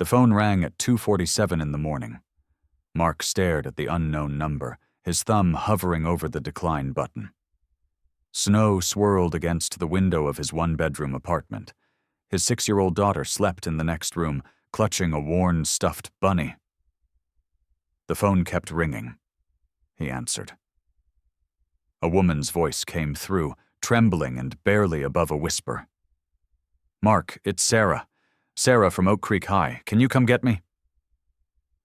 The phone rang at 2:47 in the morning. Mark stared at the unknown number, his thumb hovering over the decline button. Snow swirled against the window of his one-bedroom apartment. His 6-year-old daughter slept in the next room, clutching a worn, stuffed bunny. The phone kept ringing. He answered. A woman's voice came through, trembling and barely above a whisper. "Mark, it's Sarah. Sarah from Oak Creek High. Can you come get me?"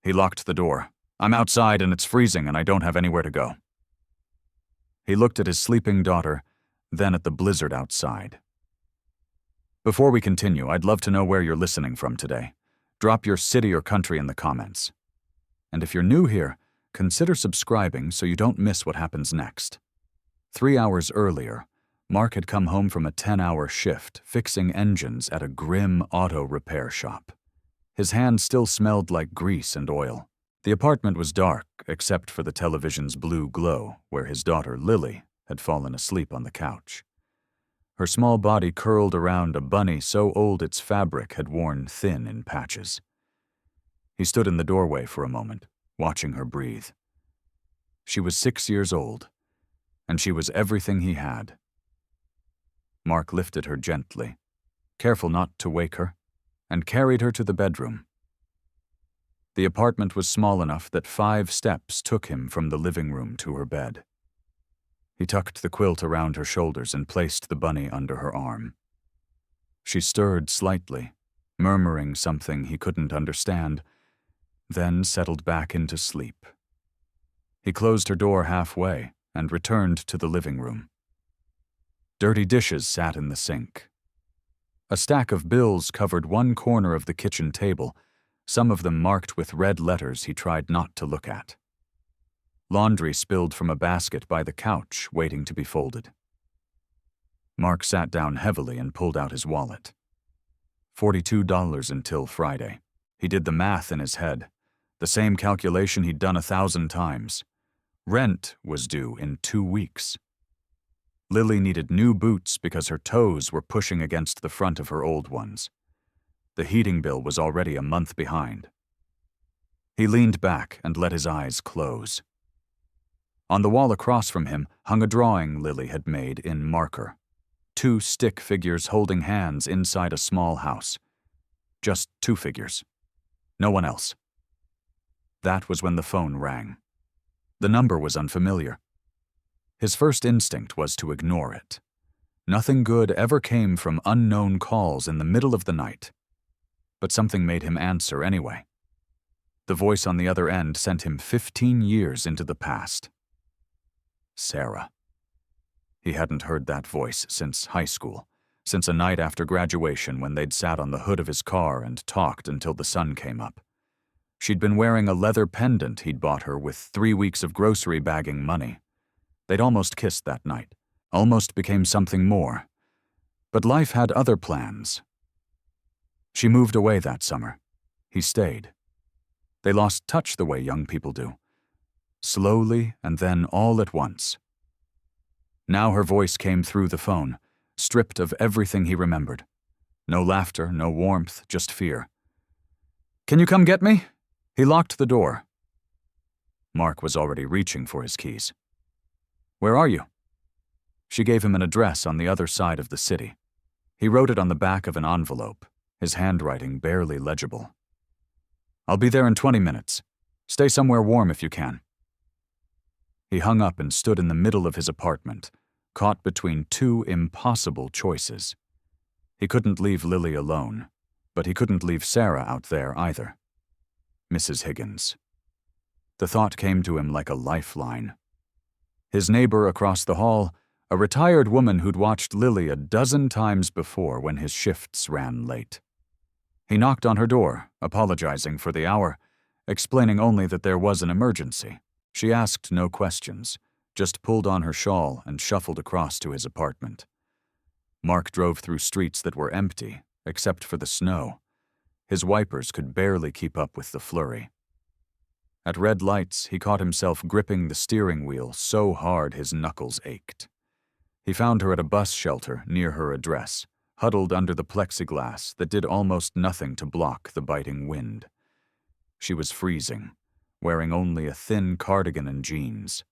He locked the door. "I'm outside and it's freezing and I don't have anywhere to go." He looked at his sleeping daughter, then at the blizzard outside. Before we continue, I'd love to know where you're listening from today. Drop your city or country in the comments. And if you're new here, consider subscribing so you don't miss what happens next. 3 hours earlier, Mark had come home from a 10-hour shift fixing engines at a grim auto repair shop. His hands still smelled like grease and oil. The apartment was dark, except for the television's blue glow, where his daughter, Lily, had fallen asleep on the couch. Her small body curled around a bunny so old its fabric had worn thin in patches. He stood in the doorway for a moment, watching her breathe. She was 6 years old, and she was everything he had. Mark lifted her gently, careful not to wake her, and carried her to the bedroom. The apartment was small enough that 5 steps took him from the living room to her bed. He tucked the quilt around her shoulders and placed the bunny under her arm. She stirred slightly, murmuring something he couldn't understand, then settled back into sleep. He closed her door halfway and returned to the living room. Dirty dishes sat in the sink. A stack of bills covered one corner of the kitchen table, some of them marked with red letters he tried not to look at. Laundry spilled from a basket by the couch, waiting to be folded. Mark sat down heavily and pulled out his wallet. $42 until Friday. He did the math in his head, the same calculation he'd done 1,000 times. Rent was due in 2 weeks. Lily needed new boots because her toes were pushing against the front of her old ones. The heating bill was already a month behind. He leaned back and let his eyes close. On the wall across from him hung a drawing Lily had made in marker. 2 stick figures holding hands inside a small house. Just 2 figures. No one else. That was when the phone rang. The number was unfamiliar. His first instinct was to ignore it. Nothing good ever came from unknown calls in the middle of the night. But something made him answer anyway. The voice on the other end sent him 15 years into the past. Sarah. He hadn't heard that voice since high school, since a night after graduation when they'd sat on the hood of his car and talked until the sun came up. She'd been wearing a leather pendant he'd bought her with 3 weeks of grocery bagging money. They'd almost kissed that night, almost became something more. But life had other plans. She moved away that summer. He stayed. They lost touch the way young people do. Slowly and then all at once. Now her voice came through the phone, stripped of everything he remembered. No laughter, no warmth, just fear. "Can you come get me?" He locked the door. Mark was already reaching for his keys. "Where are you?" She gave him an address on the other side of the city. He wrote it on the back of an envelope, his handwriting barely legible. "I'll be there in 20 minutes. Stay somewhere warm if you can." He hung up and stood in the middle of his apartment, caught between 2 impossible choices. He couldn't leave Lily alone, but he couldn't leave Sarah out there either. Mrs. Higgins. The thought came to him like a lifeline. His neighbor across the hall, a retired woman who'd watched Lily a dozen times before when his shifts ran late. He knocked on her door, apologizing for the hour, explaining only that there was an emergency. She asked no questions, just pulled on her shawl and shuffled across to his apartment. Mark drove through streets that were empty, except for the snow. His wipers could barely keep up with the flurry. At red lights, he caught himself gripping the steering wheel so hard his knuckles ached. He found her at a bus shelter near her address, huddled under the plexiglass that did almost nothing to block the biting wind. She was freezing, wearing only a thin cardigan and jeans.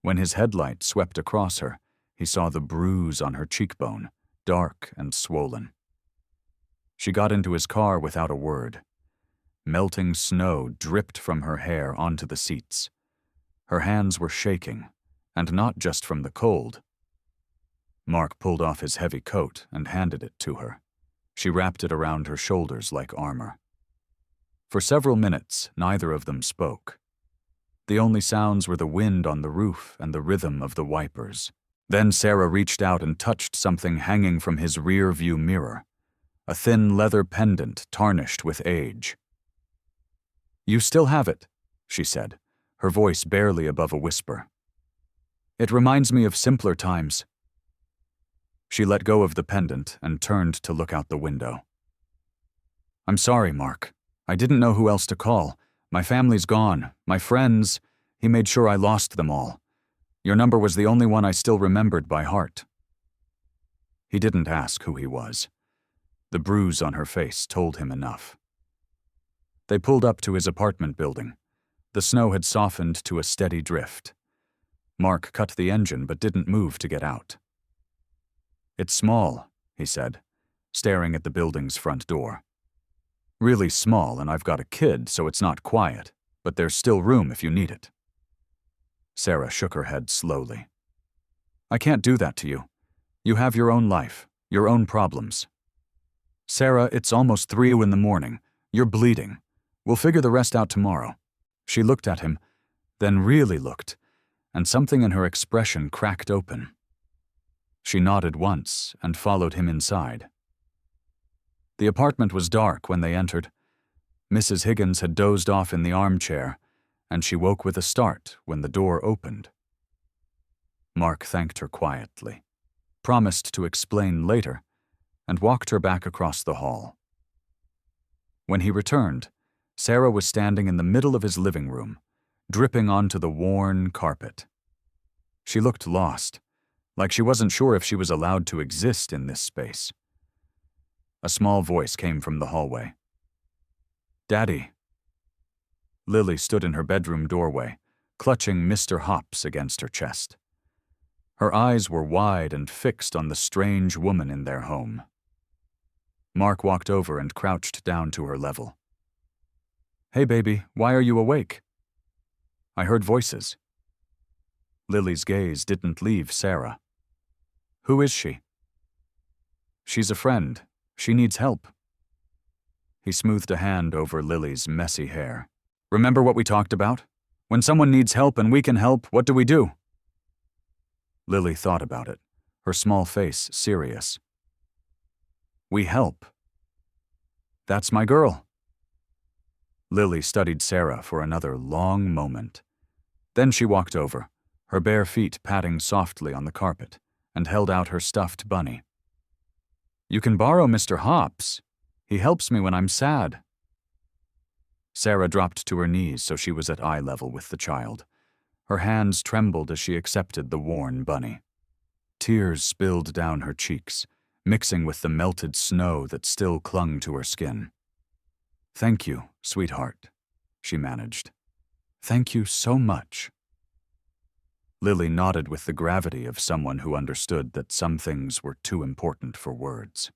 When his headlight swept across her, he saw the bruise on her cheekbone, dark and swollen. She got into his car without a word. Melting snow dripped from her hair onto the seats. Her hands were shaking, and not just from the cold. Mark pulled off his heavy coat and handed it to her. She wrapped it around her shoulders like armor. For several minutes, neither of them spoke. The only sounds were the wind on the roof and the rhythm of the wipers. Then Sarah reached out and touched something hanging from his rear-view mirror, a thin leather pendant tarnished with age. "You still have it," she said, her voice barely above a whisper. "It reminds me of simpler times." She let go of the pendant and turned to look out the window. "I'm sorry, Mark. I didn't know who else to call. My family's gone. My friends, he made sure I lost them all. Your number was the only one I still remembered by heart." He didn't ask who he was. The bruise on her face told him enough. They pulled up to his apartment building. The snow had softened to a steady drift. Mark cut the engine but didn't move to get out. "It's small," he said, staring at the building's front door. "Really small, and I've got a kid, so it's not quiet, but there's still room if you need it." Sarah shook her head slowly. "I can't do that to you. You have your own life, your own problems." "Sarah, it's almost 3 in the morning. You're bleeding. We'll figure the rest out tomorrow." She looked at him, then really looked, and something in her expression cracked open. She nodded once and followed him inside. The apartment was dark when they entered. Mrs. Higgins had dozed off in the armchair, and she woke with a start when the door opened. Mark thanked her quietly, promised to explain later, and walked her back across the hall. When he returned, Sarah was standing in the middle of his living room, dripping onto the worn carpet. She looked lost, like she wasn't sure if she was allowed to exist in this space. A small voice came from the hallway. "Daddy." Lily stood in her bedroom doorway, clutching Mr. Hops against her chest. Her eyes were wide and fixed on the strange woman in their home. Mark walked over and crouched down to her level. "Hey, baby, why are you awake?" "I heard voices." Lily's gaze didn't leave Sarah. "Who is she?" "She's a friend. She needs help." He smoothed a hand over Lily's messy hair. "Remember what we talked about? When someone needs help and we can help, what do we do?" Lily thought about it, her small face serious. "We help." "That's my girl." Lily studied Sarah for another long moment. Then she walked over, her bare feet patting softly on the carpet, and held out her stuffed bunny. "You can borrow Mr. Hops. He helps me when I'm sad." Sarah dropped to her knees so she was at eye level with the child. Her hands trembled as she accepted the worn bunny. Tears spilled down her cheeks, mixing with the melted snow that still clung to her skin. "Thank you, sweetheart," she managed. "Thank you so much." Lily nodded with the gravity of someone who understood that some things were too important for words.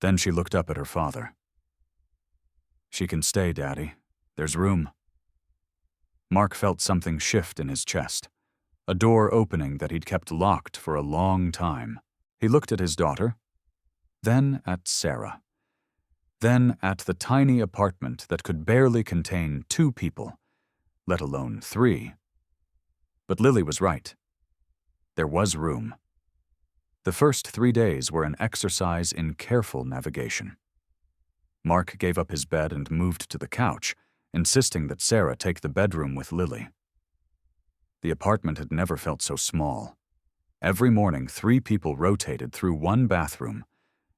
Then she looked up at her father. "She can stay, Daddy. There's room." Mark felt something shift in his chest, a door opening that he'd kept locked for a long time. He looked at his daughter, then at Sarah, then at the tiny apartment that could barely contain 2 people, let alone 3. But Lily was right. There was room. The first 3 days were an exercise in careful navigation. Mark gave up his bed and moved to the couch, insisting that Sarah take the bedroom with Lily. The apartment had never felt so small. Every morning, 3 people rotated through one bathroom.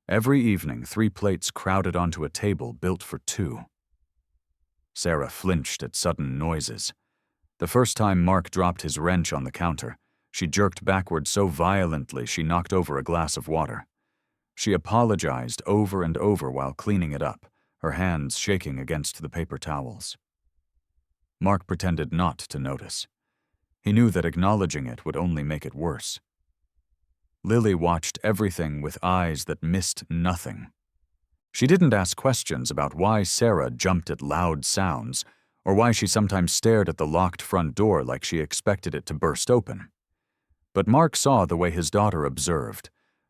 Every evening, 3 plates crowded onto a table built for 2. Sarah flinched at sudden noises. The first time Mark dropped his wrench on the counter, she jerked backward so violently she knocked over a glass of water. She apologized over and over while cleaning it up, her hands shaking against the paper towels. Mark pretended not to notice. He knew that acknowledging it would only make it worse. Lily watched everything with eyes that missed nothing. She didn't ask questions about why Sarah jumped at loud sounds, or why she sometimes stared at the locked front door like she expected it to burst open. But Mark saw the way his daughter observed,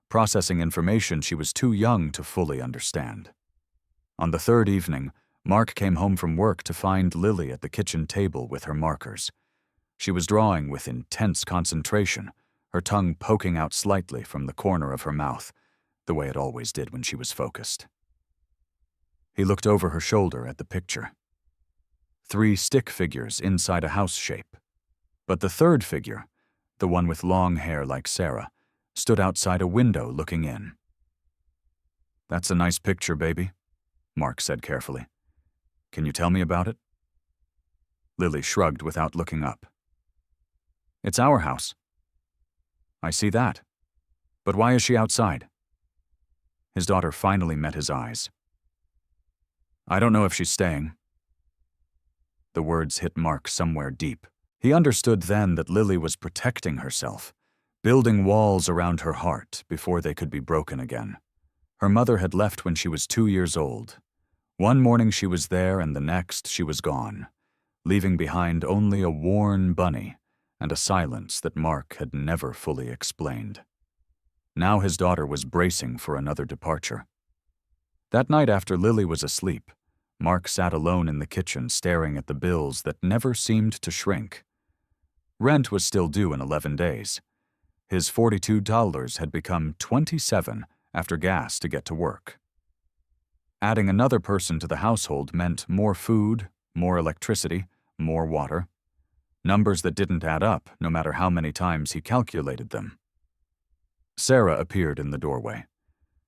processing information she was too young to fully understand. On the third evening, Mark came home from work to find Lily at the kitchen table with her markers. She was drawing with intense concentration, her tongue poking out slightly from the corner of her mouth, the way it always did when she was focused. He looked over her shoulder at the picture. 3 stick figures inside a house shape. But the third figure, the one with long hair like Sarah, stood outside a window looking in. "That's a nice picture, baby," Mark said carefully. "Can you tell me about it?" Lily shrugged without looking up. "It's our house." "I see that. But why is she outside?" His daughter finally met his eyes. "I don't know if she's staying." The words hit Mark somewhere deep. He understood then that Lily was protecting herself, building walls around her heart before they could be broken again. Her mother had left when she was 2 years old. One morning she was there and the next she was gone, leaving behind only a worn bunny and a silence that Mark had never fully explained. Now his daughter was bracing for another departure. That night after Lily was asleep, Mark sat alone in the kitchen staring at the bills that never seemed to shrink. Rent was still due in 11 days. His $42 had become 27 after gas to get to work. Adding another person to the household meant more food, more electricity, more water. Numbers that didn't add up no matter how many times he calculated them. Sarah appeared in the doorway.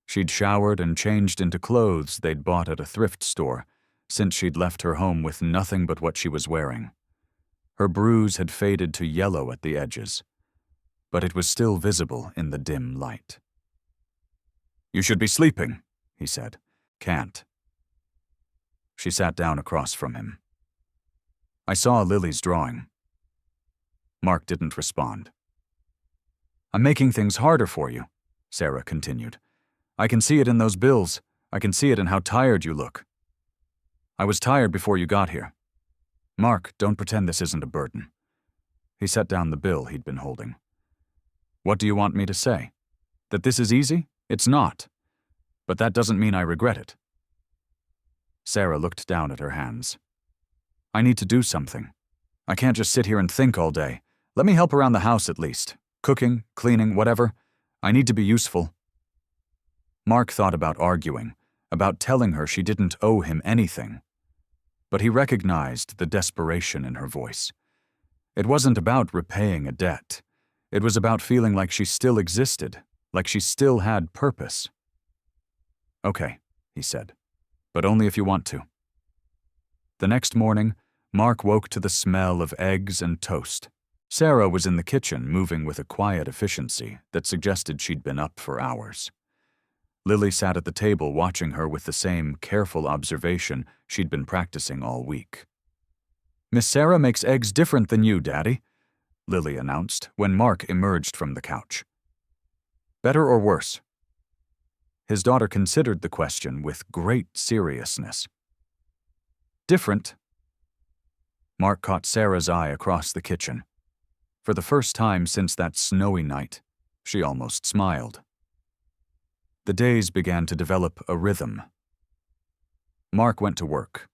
She'd showered and changed into clothes they'd bought at a thrift store, since she'd left her home with nothing but what she was wearing. Her bruise had faded to yellow at the edges, but it was still visible in the dim light. "You should be sleeping," he said. "Can't." She sat down across from him. "I saw Lily's drawing." Mark didn't respond. "I'm making things harder for you," Sarah continued. "I can see it in those bills. I can see it in how tired you look. I was tired before you got here. Mark, don't pretend this isn't a burden." He set down the bill he'd been holding. "What do you want me to say? That this is easy? It's not. But that doesn't mean I regret it." Sarah looked down at her hands. "I need to do something. I can't just sit here and think all day. Let me help around the house at least. Cooking, cleaning, whatever. I need to be useful." Mark thought about arguing, about telling her she didn't owe him anything. But he recognized the desperation in her voice. It wasn't about repaying a debt. It was about feeling like she still existed, like she still had purpose. "Okay," he said, "but only if you want to." The next morning, Mark woke to the smell of eggs and toast. Sarah was in the kitchen moving with a quiet efficiency that suggested she'd been up for hours. Lily sat at the table watching her with the same careful observation she'd been practicing all week. "Miss Sarah makes eggs different than you, Daddy," Lily announced when Mark emerged from the couch. "Better or worse?" His daughter considered the question with great seriousness. "Different." Mark caught Sarah's eye across the kitchen. For the first time since that snowy night, she almost smiled. The days began to develop a rhythm. Mark went to work.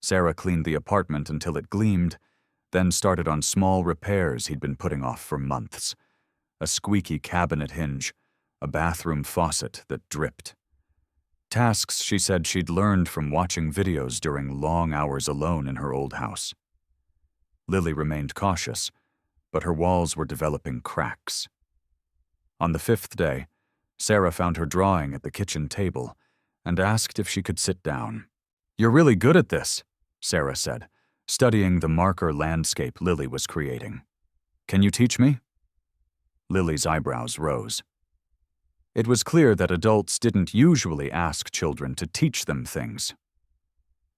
Sarah cleaned the apartment until it gleamed, then started on small repairs he'd been putting off for months. A squeaky cabinet hinge, a bathroom faucet that dripped. Tasks she said she'd learned from watching videos during long hours alone in her old house. Lily remained cautious, but her walls were developing cracks. On the 5th day, Sarah found her drawing at the kitchen table and asked if she could sit down. "You're really good at this," Sarah said, studying the marker landscape Lily was creating. "Can you teach me?" Lily's eyebrows rose. It was clear that adults didn't usually ask children to teach them things.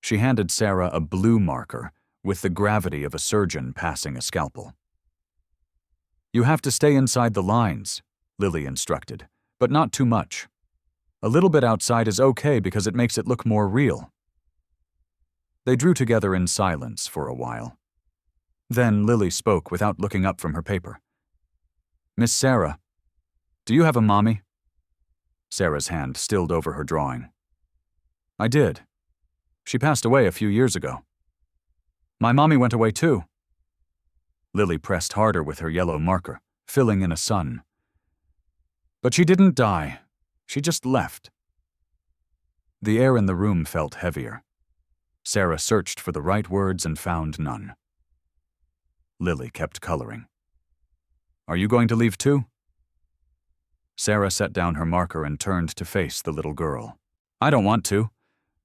She handed Sarah a blue marker with the gravity of a surgeon passing a scalpel. "You have to stay inside the lines," Lily instructed, "but not too much. A little bit outside is okay because it makes it look more real." They drew together in silence for a while. Then Lily spoke without looking up from her paper. "Miss Sarah, do you have a mommy?" Sarah's hand stilled over her drawing. "I did. She passed away a few years ago." "My mommy went away too." Lily pressed harder with her yellow marker, filling in a sun. "But she didn't die. She just left." The air in the room felt heavier. Sarah searched for the right words and found none. Lily kept coloring. "Are you going to leave too?" Sarah set down her marker and turned to face the little girl. "I don't want to,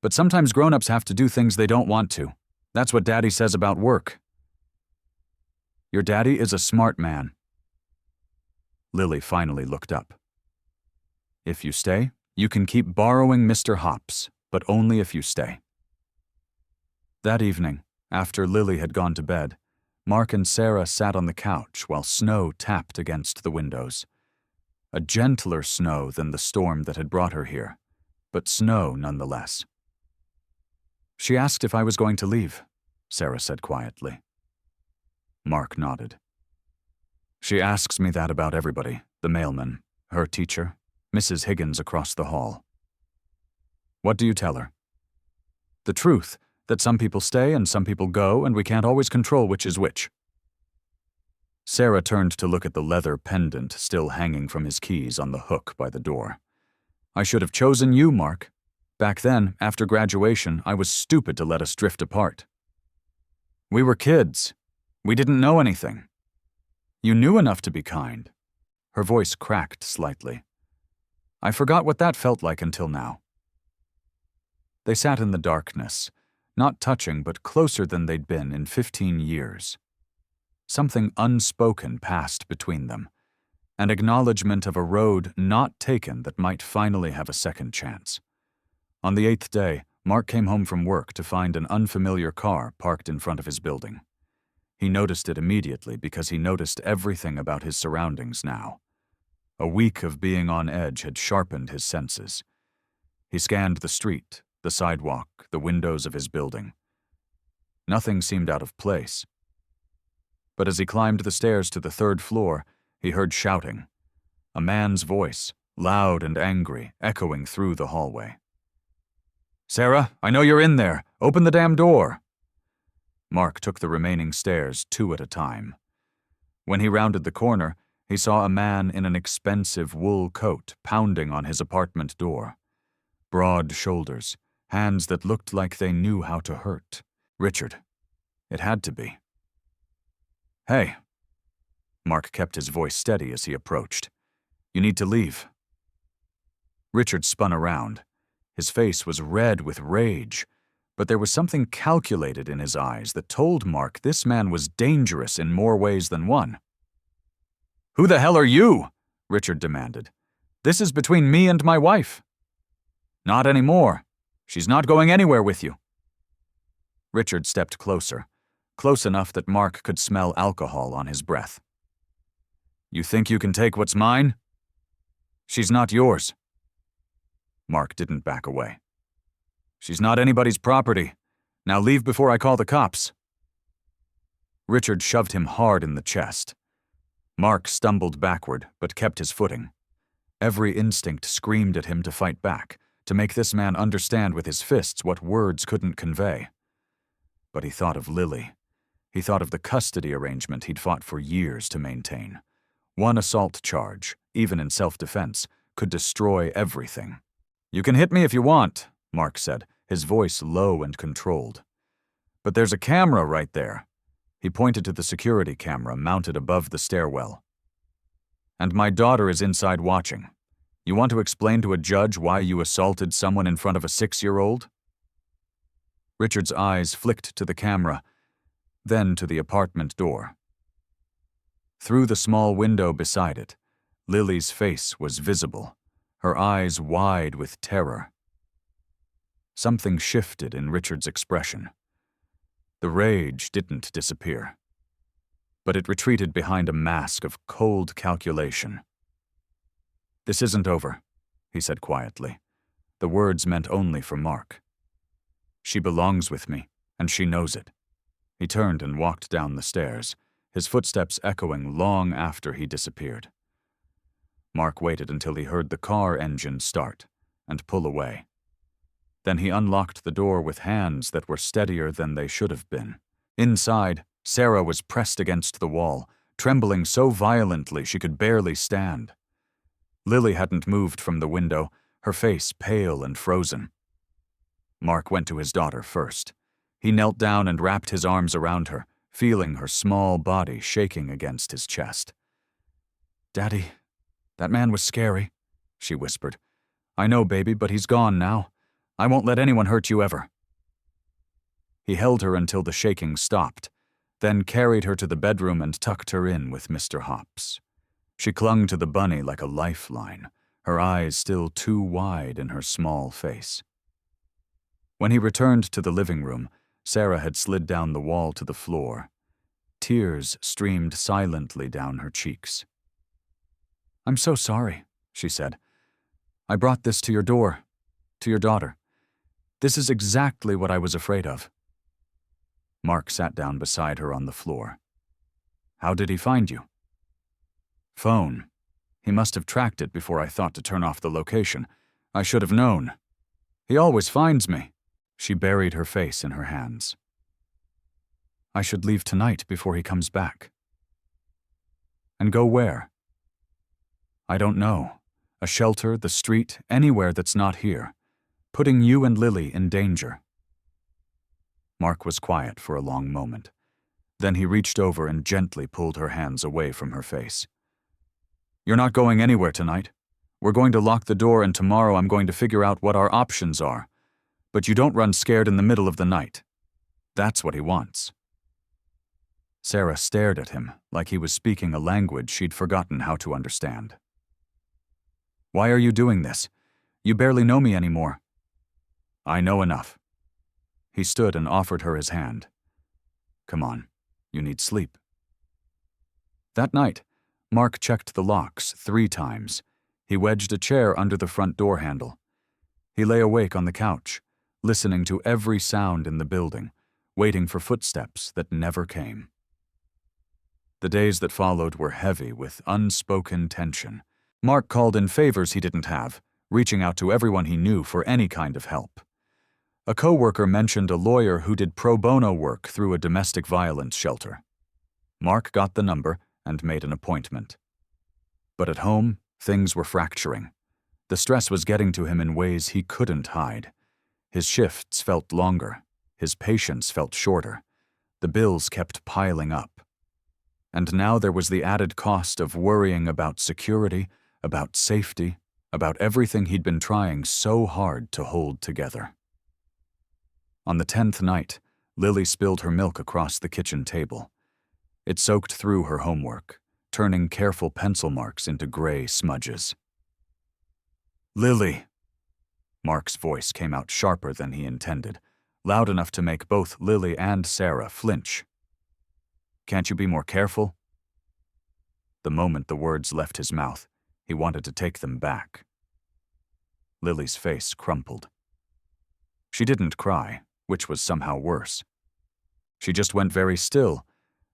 but sometimes grown-ups have to do things they don't want to. That's what Daddy says about work." "Your daddy is a smart man." Lily finally looked up. "If you stay, you can keep borrowing Mr. Hops, but only if you stay." That evening, after Lily had gone to bed, Mark and Sarah sat on the couch while snow tapped against the windows. A gentler snow than the storm that had brought her here, but snow nonetheless. "She asked if I was going to leave," Sarah said quietly. Mark nodded. "She asks me that about everybody, the mailman, her teacher, Mrs. Higgins across the hall." "What do you tell her?" "The truth, that some people stay and some people go, and we can't always control which is which." Sarah turned to look at the leather pendant still hanging from his keys on the hook by the door. "I should have chosen you, Mark. Back then, after graduation, I was stupid to let us drift apart. We were kids. We didn't know anything. You knew enough to be kind." Her voice cracked slightly. "I forgot what that felt like until now." They sat in the darkness, not touching but closer than they'd been in 15 years. Something unspoken passed between them, an acknowledgement of a road not taken that might finally have a second chance. On the 8th day, Mark came home from work to find an unfamiliar car parked in front of his building. He noticed it immediately because he noticed everything about his surroundings now. A week of being on edge had sharpened his senses. He scanned the street, the sidewalk, the windows of his building. Nothing seemed out of place. But as he climbed the stairs to the 3rd floor, he heard shouting. A man's voice, loud and angry, echoing through the hallway. "Sarah, I know you're in there. Open the damn door." Mark took the remaining stairs 2 at a time. When he rounded the corner, he saw a man in an expensive wool coat pounding on his apartment door. Broad shoulders, hands that looked like they knew how to hurt. Richard. It had to be. "Hey." Mark kept his voice steady as he approached. "You need to leave." Richard spun around. His face was red with rage, but there was something calculated in his eyes that told Mark this man was dangerous in more ways than one. "Who the hell are you?" Richard demanded. "This is between me and my wife." "Not anymore. She's not going anywhere with you." Richard stepped closer, close enough that Mark could smell alcohol on his breath. "You think you can take what's mine?" "She's not yours." Mark didn't back away. "She's not anybody's property. Now leave before I call the cops." Richard shoved him hard in the chest. Mark stumbled backward, but kept his footing. Every instinct screamed at him to fight back, to make this man understand with his fists what words couldn't convey. But he thought of Lily. He thought of the custody arrangement he'd fought for years to maintain. One assault charge, even in self-defense, could destroy everything. "You can hit me if you want," Mark said, his voice low and controlled. "But there's a camera right there." He pointed to the security camera mounted above the stairwell. "And my daughter is inside watching. You want to explain to a judge why you assaulted someone in front of a 6-year-old? Richard's eyes flicked to the camera, then to the apartment door. Through the small window beside it, Lily's face was visible, her eyes wide with terror. Something shifted in Richard's expression. The rage didn't disappear, but it retreated behind a mask of cold calculation. "This isn't over," he said quietly. The words meant only for Mark. "She belongs with me, and she knows it." He turned and walked down the stairs, his footsteps echoing long after he disappeared. Mark waited until he heard the car engine start and pull away. Then he unlocked the door with hands that were steadier than they should have been. Inside, Sarah was pressed against the wall, trembling so violently she could barely stand. Lily hadn't moved from the window, her face pale and frozen. Mark went to his daughter first. He knelt down and wrapped his arms around her, feeling her small body shaking against his chest. "Daddy, that man was scary," she whispered. "I know, baby, but he's gone now. I won't let anyone hurt you ever." He held her until the shaking stopped, then carried her to the bedroom and tucked her in with Mr. Hops. She clung to the bunny like a lifeline, her eyes still too wide in her small face. When he returned to the living room, Sarah had slid down the wall to the floor. Tears streamed silently down her cheeks. "I'm so sorry," she said. "I brought this to your door, to your daughter. This is exactly what I was afraid of." Mark sat down beside her on the floor. "How did he find you?" "Phone. He must have tracked it before I thought to turn off the location. I should have known. He always finds me." She buried her face in her hands. "I should leave tonight before he comes back." "And go where?" "I don't know. A shelter, the street, anywhere that's not here. Putting you and Lily in danger." Mark was quiet for a long moment. Then he reached over and gently pulled her hands away from her face. "You're not going anywhere tonight. We're going to lock the door, and tomorrow I'm going to figure out what our options are. But you don't run scared in the middle of the night. That's what he wants." Sarah stared at him like he was speaking a language she'd forgotten how to understand. "Why are you doing this? You barely know me anymore." "I know enough." He stood and offered her his hand. "Come on, you need sleep." That night, Mark checked the locks 3 times. He wedged a chair under the front door handle. He lay awake on the couch, listening to every sound in the building, waiting for footsteps that never came. The days that followed were heavy with unspoken tension. Mark called in favors he didn't have, reaching out to everyone he knew for any kind of help. A coworker mentioned a lawyer who did pro bono work through a domestic violence shelter. Mark got the number and made an appointment. But at home, things were fracturing. The stress was getting to him in ways he couldn't hide. His shifts felt longer. His patience felt shorter. The bills kept piling up. And now there was the added cost of worrying about security, about safety, about everything he'd been trying so hard to hold together. On the 10th night, Lily spilled her milk across the kitchen table. It soaked through her homework, turning careful pencil marks into gray smudges. "Lily!" Mark's voice came out sharper than he intended, loud enough to make both Lily and Sarah flinch. "Can't you be more careful?" The moment the words left his mouth, he wanted to take them back. Lily's face crumpled. She didn't cry, which was somehow worse. She just went very still,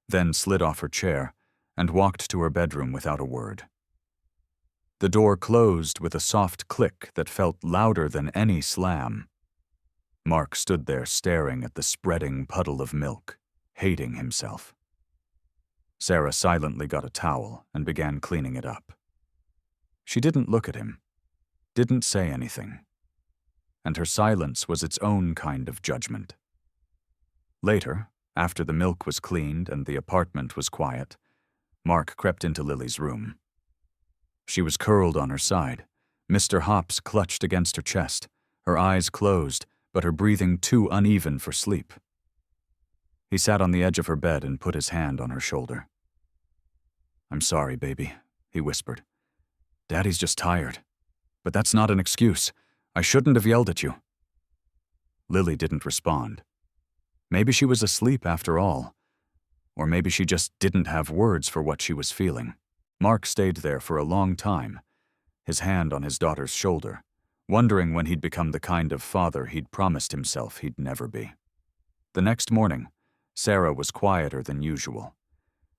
then slid off her chair and walked to her bedroom without a word. The door closed with a soft click that felt louder than any slam. Mark stood there staring at the spreading puddle of milk, hating himself. Sarah silently got a towel and began cleaning it up. She didn't look at him, didn't say anything, and her silence was its own kind of judgment. Later, after the milk was cleaned and the apartment was quiet, Mark crept into Lily's room. She was curled on her side. Mr. Hops clutched against her chest, her eyes closed, but her breathing too uneven for sleep. He sat on the edge of her bed and put his hand on her shoulder. "I'm sorry, baby," he whispered. "Daddy's just tired." But that's not an excuse. I shouldn't have yelled at you. Lily didn't respond. Maybe she was asleep after all. Or maybe she just didn't have words for what she was feeling. Mark stayed there for a long time, his hand on his daughter's shoulder, wondering when he'd become the kind of father he'd promised himself he'd never be. The next morning, Sarah was quieter than usual.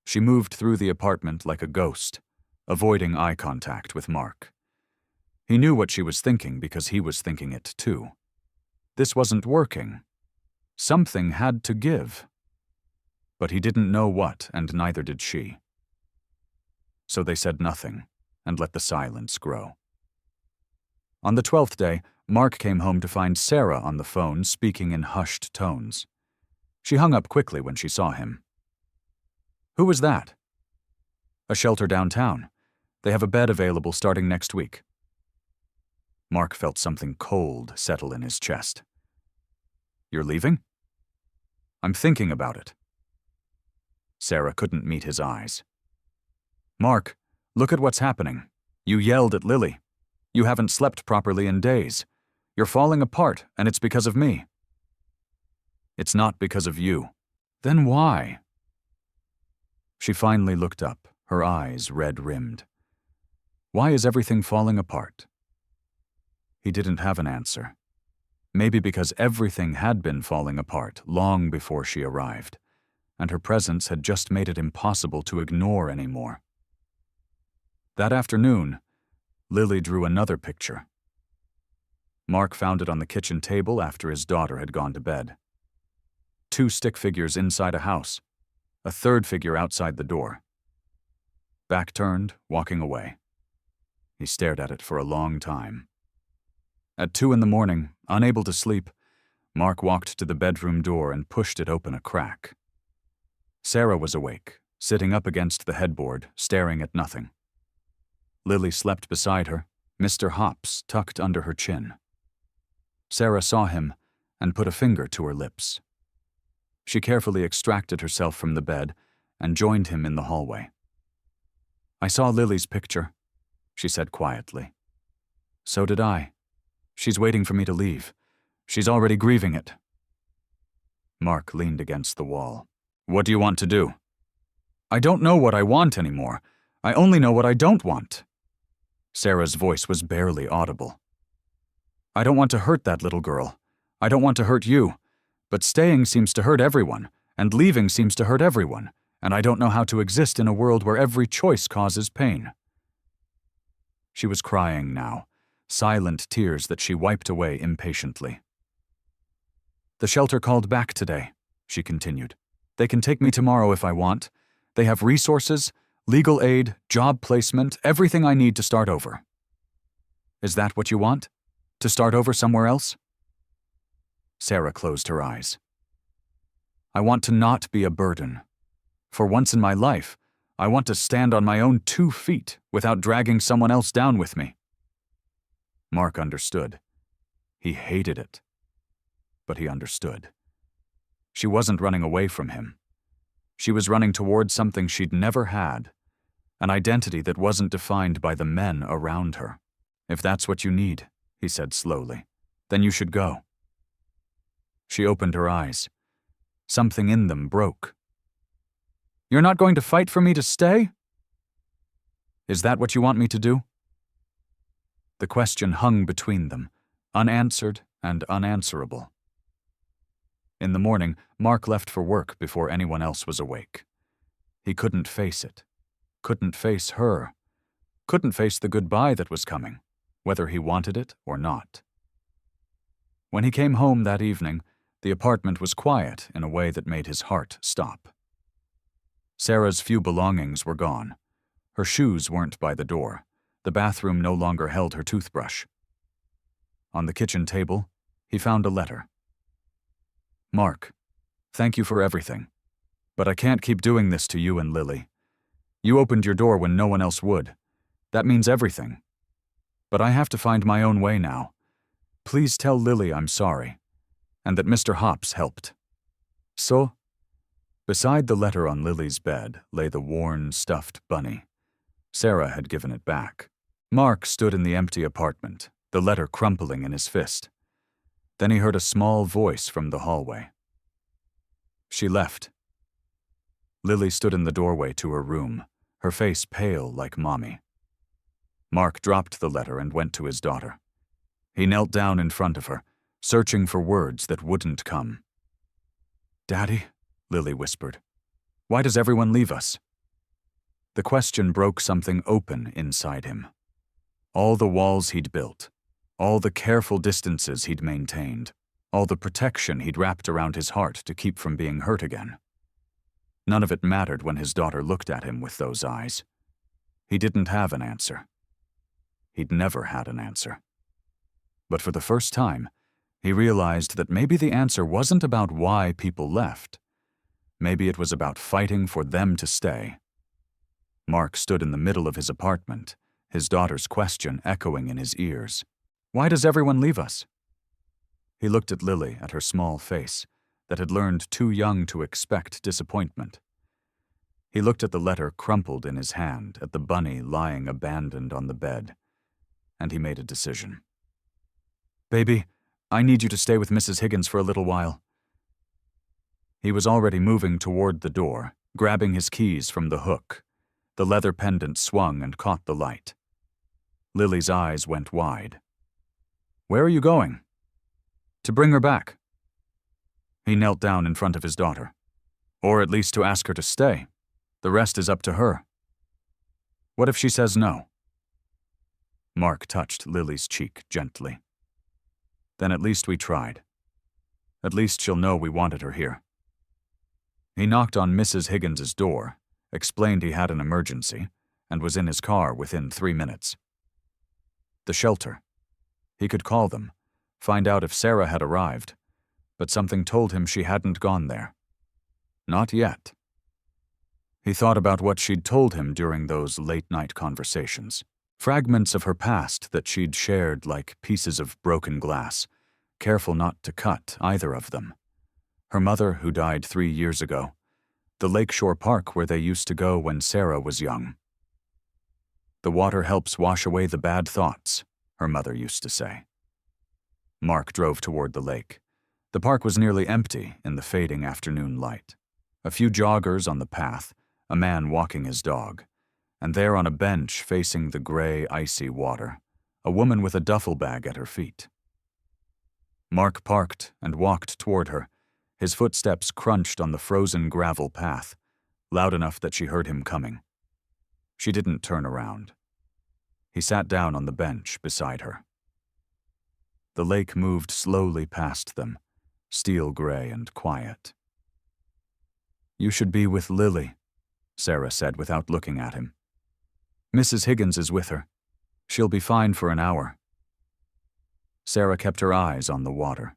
She moved through the apartment like a ghost, avoiding eye contact with Mark. He knew what she was thinking because he was thinking it too. This wasn't working. Something had to give. But he didn't know what, and neither did she. So they said nothing, and let the silence grow. On the 12th day, Mark came home to find Sarah on the phone speaking in hushed tones. She hung up quickly when she saw him. "Who was that?" "A shelter downtown. They have a bed available starting next week." Mark felt something cold settle in his chest. "You're leaving?" "I'm thinking about it." Sarah couldn't meet his eyes. "Mark, look at what's happening. You yelled at Lily. You haven't slept properly in days. You're falling apart, and it's because of me." "It's not because of you." "Then why?" She finally looked up, her eyes red-rimmed. "Why is everything falling apart?" He didn't have an answer. Maybe because everything had been falling apart long before she arrived, and her presence had just made it impossible to ignore anymore. That afternoon, Lily drew another picture. Mark found it on the kitchen table after his daughter had gone to bed. 2 stick figures inside a house, a third figure outside the door. Back turned, walking away. He stared at it for a long time. At 2 a.m, unable to sleep, Mark walked to the bedroom door and pushed it open a crack. Sarah was awake, sitting up against the headboard, staring at nothing. Lily slept beside her, Mr. Hops tucked under her chin. Sarah saw him and put a finger to her lips. She carefully extracted herself from the bed and joined him in the hallway. "I saw Lily's picture," she said quietly. "So did I. She's waiting for me to leave. She's already grieving it." Mark leaned against the wall. "What do you want to do?" "I don't know what I want anymore. I only know what I don't want." Sarah's voice was barely audible. "I don't want to hurt that little girl. I don't want to hurt you. But staying seems to hurt everyone, and leaving seems to hurt everyone, and I don't know how to exist in a world where every choice causes pain." She was crying now, silent tears that she wiped away impatiently. "The shelter called back today," she continued. "They can take me tomorrow if I want. They have resources, legal aid, job placement, everything I need to start over." "Is that what you want? To start over somewhere else?" Sarah closed her eyes. "I want to not be a burden. For once in my life, I want to stand on my own 2 feet without dragging someone else down with me." Mark understood. He hated it. But he understood. She wasn't running away from him. She was running towards something she'd never had, an identity that wasn't defined by the men around her. "If that's what you need," he said slowly, "then you should go." She opened her eyes. Something in them broke. "You're not going to fight for me to stay?" "Is that what you want me to do?" The question hung between them, unanswered and unanswerable. In the morning, Mark left for work before anyone else was awake. He couldn't face it. Couldn't face her. Couldn't face the goodbye that was coming, whether he wanted it or not. When he came home that evening, the apartment was quiet in a way that made his heart stop. Sarah's few belongings were gone. Her shoes weren't by the door. The bathroom no longer held her toothbrush. On the kitchen table, he found a letter. "Mark, thank you for everything. But I can't keep doing this to you and Lily. You opened your door when no one else would. That means everything. But I have to find my own way now. Please tell Lily I'm sorry, and that Mr. Hops helped." So, beside the letter on Lily's bed lay the worn, stuffed bunny. Sarah had given it back. Mark stood in the empty apartment, the letter crumpling in his fist. Then he heard a small voice from the hallway. She left. Lily stood in the doorway to her room, her face pale like Mommy. Mark dropped the letter and went to his daughter. He knelt down in front of her, searching for words that wouldn't come. "Daddy," Lily whispered, "why does everyone leave us?" The question broke something open inside him. All the walls he'd built, all the careful distances he'd maintained, all the protection he'd wrapped around his heart to keep from being hurt again. None of it mattered when his daughter looked at him with those eyes. He didn't have an answer. He'd never had an answer. But for the first time, he realized that maybe the answer wasn't about why people left. Maybe it was about fighting for them to stay. Mark stood in the middle of his apartment, his daughter's question echoing in his ears. "Why does everyone leave us?" He looked at Lily, at her small face, that had learned too young to expect disappointment. He looked at the letter crumpled in his hand, at the bunny lying abandoned on the bed, and he made a decision. "Baby, I need you to stay with Mrs. Higgins for a little while." He was already moving toward the door, grabbing his keys from the hook. The leather pendant swung and caught the light. Lily's eyes went wide. "Where are you going?" "To bring her back." He knelt down in front of his daughter. "Or at least to ask her to stay. The rest is up to her." "What if she says no?" Mark touched Lily's cheek gently. "Then at least we tried. At least she'll know we wanted her here." He knocked on Mrs. Higgins's door, explained he had an emergency, and was in his car within 3 minutes. The shelter. He could call them, find out if Sarah had arrived, but something told him she hadn't gone there. Not yet. He thought about what she'd told him during those late-night conversations. Fragments of her past that she'd shared like pieces of broken glass, careful not to cut either of them. Her mother, who died 3 years ago. The lakeshore park where they used to go when Sarah was young. "The water helps wash away the bad thoughts," her mother used to say. Mark drove toward the lake. The park was nearly empty in the fading afternoon light. A few joggers on the path, a man walking his dog, and there on a bench facing the gray, icy water, a woman with a duffel bag at her feet. Mark parked and walked toward her. His footsteps crunched on the frozen gravel path, loud enough that she heard him coming. She didn't turn around. He sat down on the bench beside her. The lake moved slowly past them, steel gray and quiet. "You should be with Lily," Sarah said without looking at him. "Mrs. Higgins is with her. She'll be fine for an hour." Sarah kept her eyes on the water.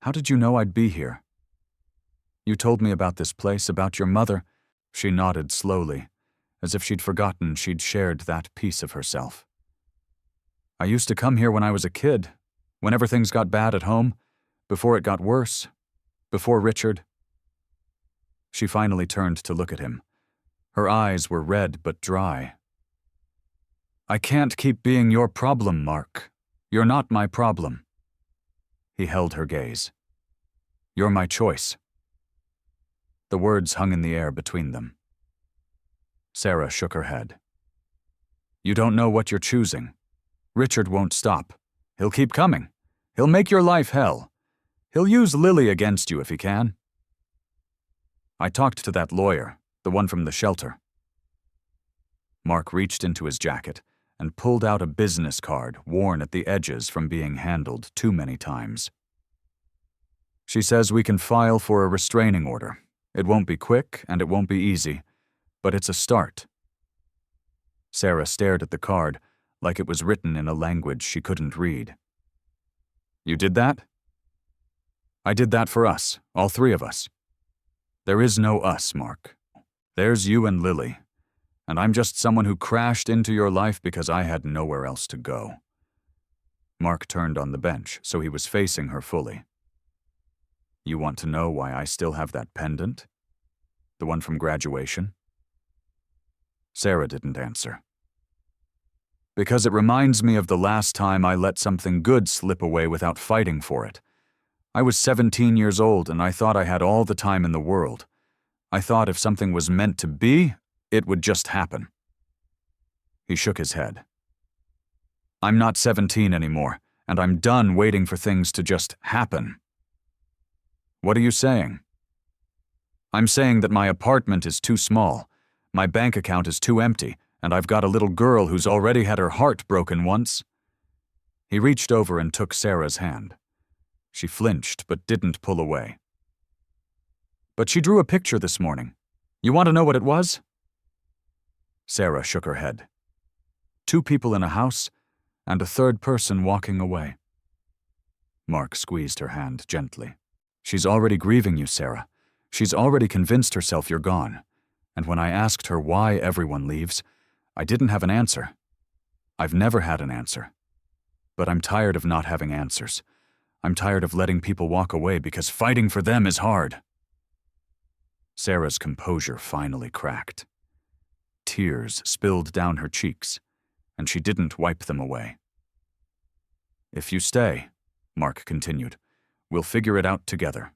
"How did you know I'd be here?" "You told me about this place, about your mother." She nodded slowly, as if she'd forgotten she'd shared that piece of herself. "I used to come here when I was a kid, whenever things got bad at home, before it got worse, before Richard." She finally turned to look at him. Her eyes were red but dry. "I can't keep being your problem, Mark. You're not my problem." He held her gaze. "You're my choice." The words hung in the air between them. Sarah shook her head. "You don't know what you're choosing. Richard won't stop. He'll keep coming. He'll make your life hell. He'll use Lily against you if he can." "I talked to that lawyer, the one from the shelter." Mark reached into his jacket and pulled out a business card worn at the edges from being handled too many times. "She says we can file for a restraining order. It won't be quick and it won't be easy, but it's a start." Sarah stared at the card like it was written in a language she couldn't read. "You did that?" "I did that for us, all 3 of us. There is no us, Mark. There's you and Lily, and I'm just someone who crashed into your life because I had nowhere else to go." Mark turned on the bench so he was facing her fully. "You want to know why I still have that pendant? The one from graduation?" Sarah didn't answer. Because it reminds me of the last time I let something good slip away without fighting for it. I was 17 years old and I thought I had all the time in the world. I thought if something was meant to be, it would just happen. He shook his head. I'm not 17 anymore, and I'm done waiting for things to just happen. What are you saying? I'm saying that my apartment is too small, my bank account is too empty, and I've got a little girl who's already had her heart broken once. He reached over and took Sarah's hand. She flinched but didn't pull away. But she drew a picture this morning. You want to know what it was? Sarah shook her head. 2 people in a house, and a third person walking away. Mark squeezed her hand gently. She's already grieving you, Sarah. She's already convinced herself you're gone. And when I asked her why everyone leaves, I didn't have an answer. I've never had an answer. But I'm tired of not having answers. I'm tired of letting people walk away because fighting for them is hard. Sarah's composure finally cracked. Tears spilled down her cheeks, and she didn't wipe them away. If you stay, Mark continued, we'll figure it out together.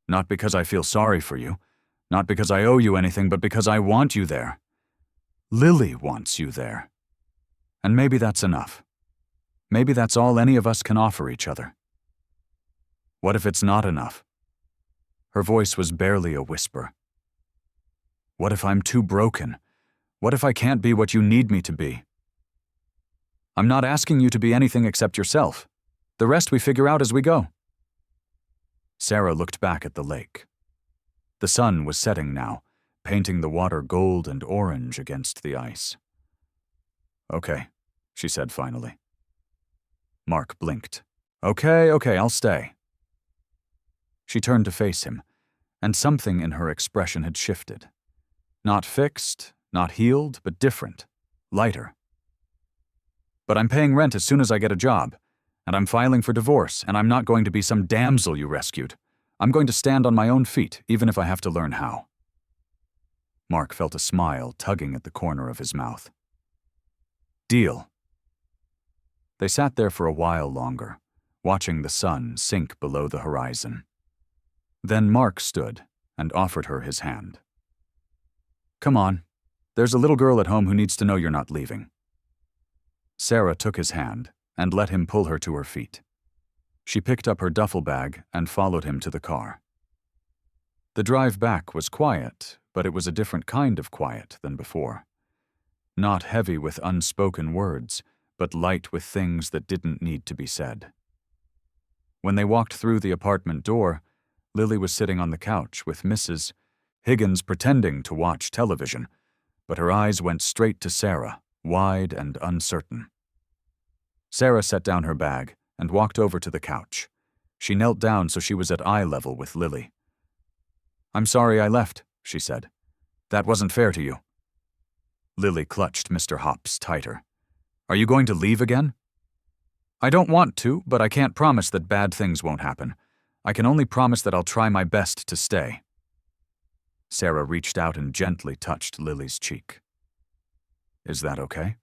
Not because I feel sorry for you, not because I owe you anything, but because I want you there. Lily wants you there. And maybe that's enough. Maybe that's all any of us can offer each other. What if it's not enough? Her voice was barely a whisper. What if I'm too broken? What if I can't be what you need me to be? I'm not asking you to be anything except yourself. The rest we figure out as we go. Sarah looked back at the lake. The sun was setting now, painting the water gold and orange against the ice. Okay, she said finally. Mark blinked. Okay, I'll stay. She turned to face him, and something in her expression had shifted. Not fixed, not healed, but different, lighter. But I'm paying rent as soon as I get a job, and I'm filing for divorce, and I'm not going to be some damsel you rescued. I'm going to stand on my own feet, even if I have to learn how. Mark felt a smile tugging at the corner of his mouth. Deal. They sat there for a while longer, watching the sun sink below the horizon. Then Mark stood and offered her his hand. Come on. There's a little girl at home who needs to know you're not leaving. Sarah took his hand and let him pull her to her feet. She picked up her duffel bag and followed him to the car. The drive back was quiet, but it was a different kind of quiet than before. Not heavy with unspoken words, but light with things that didn't need to be said. When they walked through the apartment door, Lily was sitting on the couch with Mrs. Higgins pretending to watch television, but her eyes went straight to Sarah, wide and uncertain. Sarah set down her bag and walked over to the couch. She knelt down so she was at eye level with Lily. I'm sorry I left, she said. That wasn't fair to you. Lily clutched Mr. Hops tighter. Are you going to leave again? I don't want to, but I can't promise that bad things won't happen. I can only promise that I'll try my best to stay. Sarah reached out and gently touched Lily's cheek. Is that okay?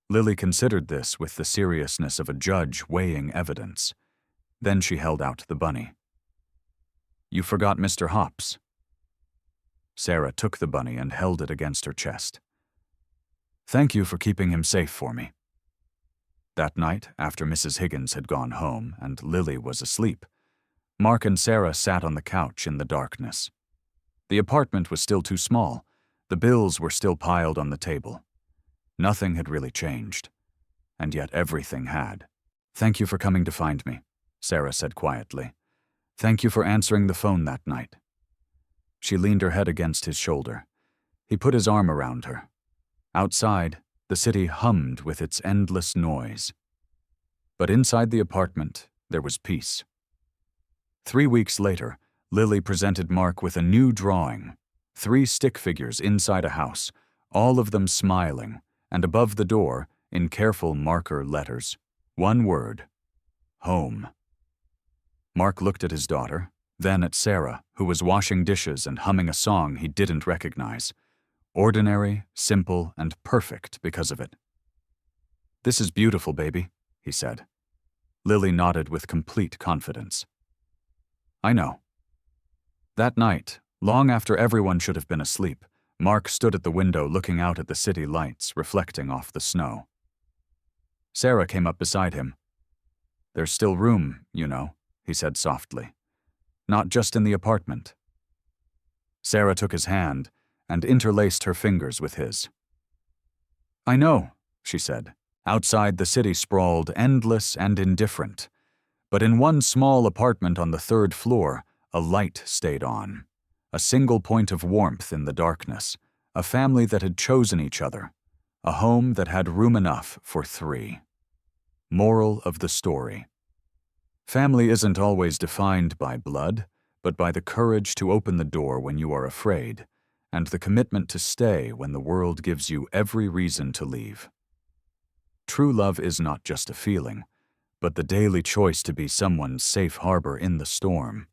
Lily considered this with the seriousness of a judge weighing evidence. Then she held out the bunny. You forgot Mr. Hops. Sarah took the bunny and held it against her chest. Thank you for keeping him safe for me. That night, after Mrs. Higgins had gone home and Lily was asleep, Mark and Sarah sat on the couch in the darkness. The apartment was still too small. The bills were still piled on the table. Nothing had really changed, and yet everything had. Thank you for coming to find me, Sarah said quietly. Thank you for answering the phone that night. She leaned her head against his shoulder. He put his arm around her. Outside, the city hummed with its endless noise. But inside the apartment, there was peace. 3 weeks later, Lily presented Mark with a new drawing. 3 stick figures inside a house, all of them smiling, and above the door, in careful marker letters, one word: home. Mark looked at his daughter, then at Sarah, who was washing dishes and humming a song he didn't recognize. Ordinary, simple, and perfect because of it. "This is beautiful, baby," he said. Lily nodded with complete confidence. "I know." That night, long after everyone should have been asleep, Mark stood at the window looking out at the city lights reflecting off the snow. Sarah came up beside him. "There's still room, you know," he said softly. "Not just in the apartment." Sarah took his hand and interlaced her fingers with his. "I know," she said. Outside, the city sprawled, endless and indifferent. But in one small apartment on the 3rd floor, a light stayed on. A single point of warmth in the darkness. A family that had chosen each other. A home that had room enough for 3. Moral of the story. Family isn't always defined by blood, but by the courage to open the door when you are afraid, and the commitment to stay when the world gives you every reason to leave. True love is not just a feeling, but the daily choice to be someone's safe harbor in the storm.